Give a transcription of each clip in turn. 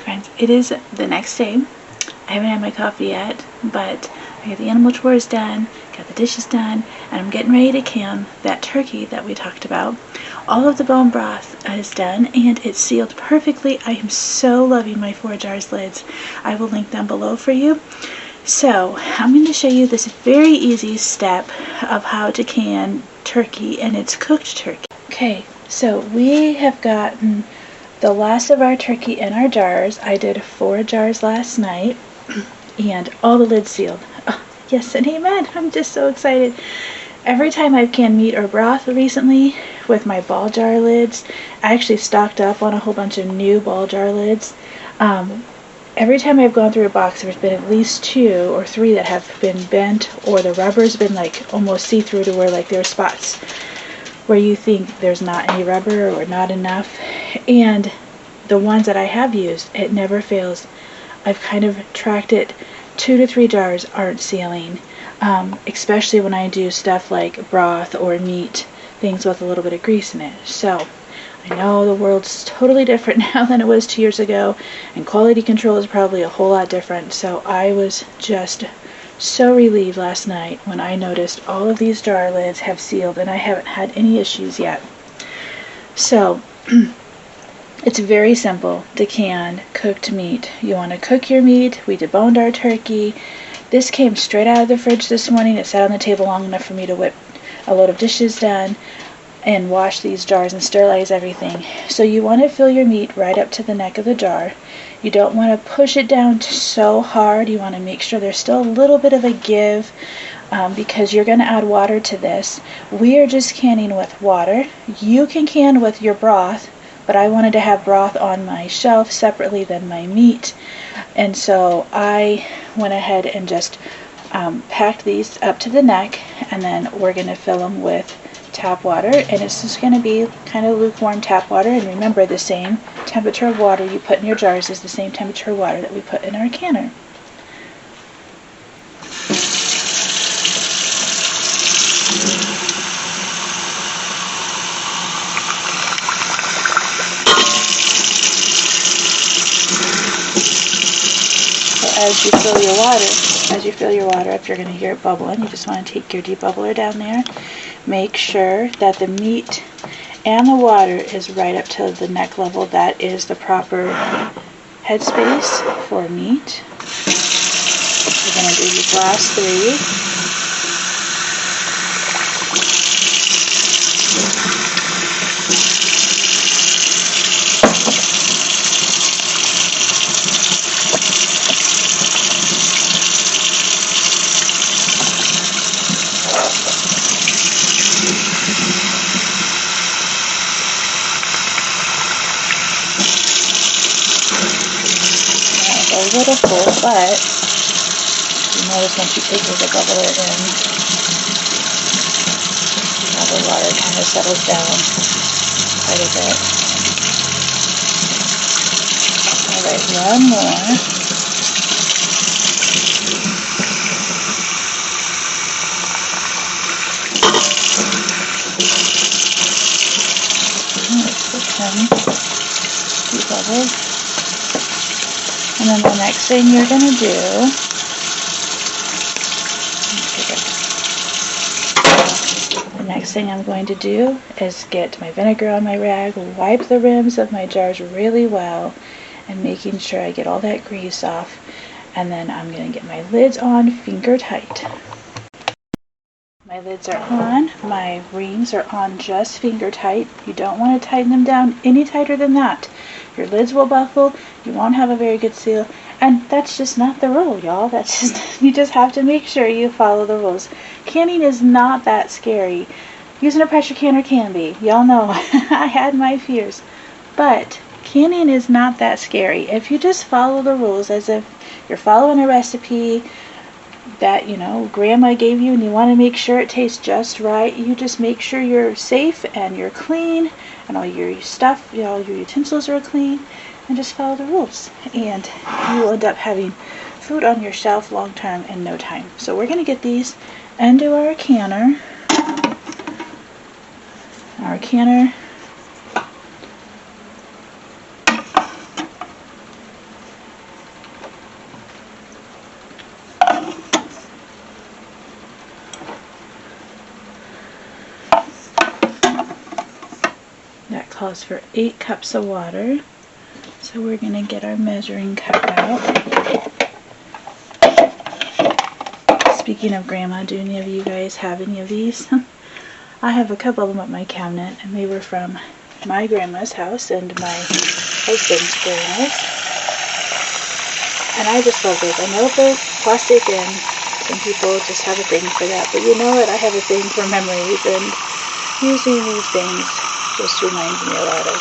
friends, it is the next day. I haven't had my coffee yet, but I got the animal chores done, got the dishes done, and I'm getting ready to can that turkey that we talked about. All of the bone broth is done, and it's sealed perfectly. I am so loving my 4 jars lids. I will link them below for you. So I'm going to show you this very easy step of how to can turkey, and it's cooked turkey. Okay, so we have gotten the last of our turkey in our jars. I did 4 jars last night, and all the lids sealed. Oh, yes and amen. I'm just so excited. Every time I've canned meat or broth recently with my ball jar lids, I actually stocked up on a whole bunch of new ball jar lids. Every time I've gone through a box, there's been at least 2 or 3 that have been bent, or the rubber's been like almost see-through to where like there are spots where you think there's not any rubber or not enough. And the ones that I have used, it never fails. I've kind of tracked it. 2 to 3 jars aren't sealing, especially when I do stuff like broth or meat, things with a little bit of grease in it. So I know the world's totally different now than it was 2 years ago, and quality control is probably a whole lot different. So I was just so relieved last night when I noticed all of these jar lids have sealed, and I haven't had any issues yet. So it's very simple to can cooked meat. You want to cook your meat. We deboned our turkey. This came straight out of the fridge this morning. It sat on the table long enough for me to whip a load of dishes done and wash these jars and sterilize everything. So you want to fill your meat right up to the neck of the jar. You don't want to push it down so hard. You want to make sure there's still a little bit of a give, because you're going to add water to this. We are just canning with water. You can can with your broth, but I wanted to have broth on my shelf separately than my meat. And so I went ahead and just packed these up to the neck, and then we're going to fill them with tap water, and it's just going to be kind of lukewarm tap water. And remember, the same temperature of water you put in your jars is the same temperature of water that we put in our canner. So as you fill your water up, you're going to hear it bubbling. You just want to take your debubbler down there. Make sure that the meat and the water is right up to the neck level. That is the proper headspace for meat. We're going to do these last 3. A little full, but you notice once you take the bubbler in, now the water kind of settles down quite a bit. Alright, one more. Let's put them debubbled. And then the next thing you're going to do, I'm going to do is get my vinegar on my rag, wipe the rims of my jars really well, and making sure I get all that grease off. And then I'm going to get my lids on finger tight. My lids are on, my rings are on just finger tight. You don't want to tighten them down any tighter than that. Your lids will buckle, you won't have a very good seal, and that's just not the rule, y'all. That's just, you just have to make sure you follow the rules. Canning is not that scary. Using a pressure canner can be. Y'all know, I had my fears. But canning is not that scary. If you just follow the rules as if you're following a recipe that, you know, grandma gave you, and you want to make sure it tastes just right, you just make sure you're safe and you're clean and all your stuff, you know, all your utensils are clean, and just follow the rules, and you will end up having food on your shelf long term in no time. So we're going to get these into our canner. Our canner calls for 8 cups of water. So we're going to get our measuring cup out. Speaking of Grandma, do any of you guys have any of these? I have a couple of them at my cabinet, and they were from my grandma's house and my husband's grandma's. And I just love those. I know they're plastic and some people just have a thing for that, but you know what? I have a thing for memories, and using these things just reminds me a lot of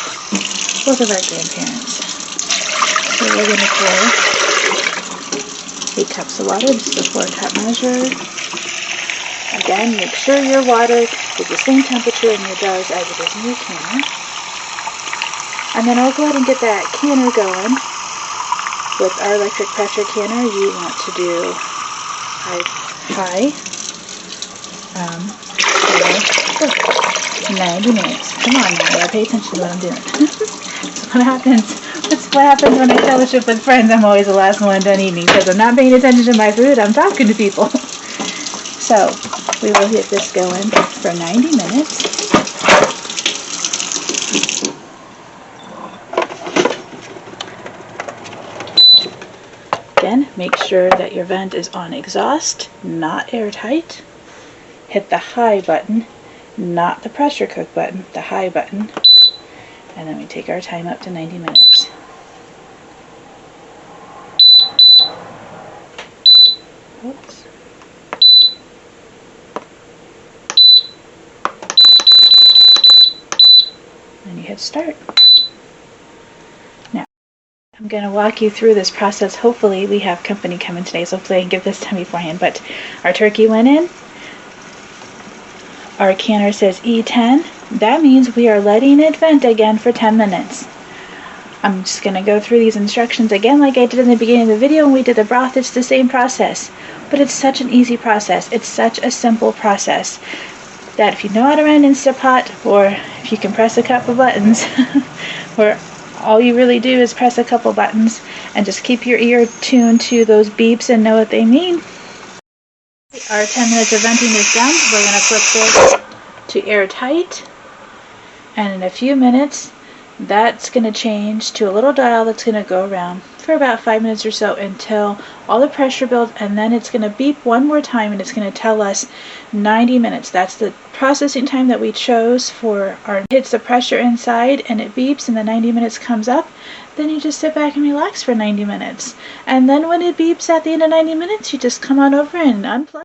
both of our grandparents. So we're going to pour 8 cups of water. This is a 4-cup measure. Again, make sure your water is the same temperature in your jars as it is in your canner. And then I'll go ahead and get that canner going. With our electric pressure canner, you want to do high for 90 minutes. Come on now, gotta pay attention to what I'm doing. What happens when I fellowship with friends? I'm always the last one done eating because I'm not paying attention to my food, I'm talking to people. So we will get this going for 90 minutes. Again, make sure that your vent is on exhaust, not airtight. Hit the high button, not the pressure cook button, the high button. And then we take our time up to 90 minutes. Oops. And you hit start. Now, I'm going to walk you through this process. Hopefully, we have company coming today, so hopefully I can give this done beforehand. But our turkey went in. Our canner says E10. That means we are letting it vent again for 10 minutes. I'm just going to go through these instructions again like I did in the beginning of the video when we did the broth. It's the same process, but it's such an easy process. It's such a simple process that if you know how to run an Instant Pot, or if you can press a couple buttons, where all you really do is press a couple buttons and just keep your ear tuned to those beeps and know what they mean. Our 10 minutes of venting is done. We're going to flip this to airtight, and in a few minutes that's going to change to a little dial that's going to go around for about 5 minutes or so until all the pressure builds, and then it's going to beep one more time and it's going to tell us 90 minutes. That's the processing time that we chose for our hits the pressure inside and it beeps and the 90 minutes comes up. Then you just sit back and relax for 90 minutes. And then when it beeps at the end of 90 minutes, you just come on over and unplug.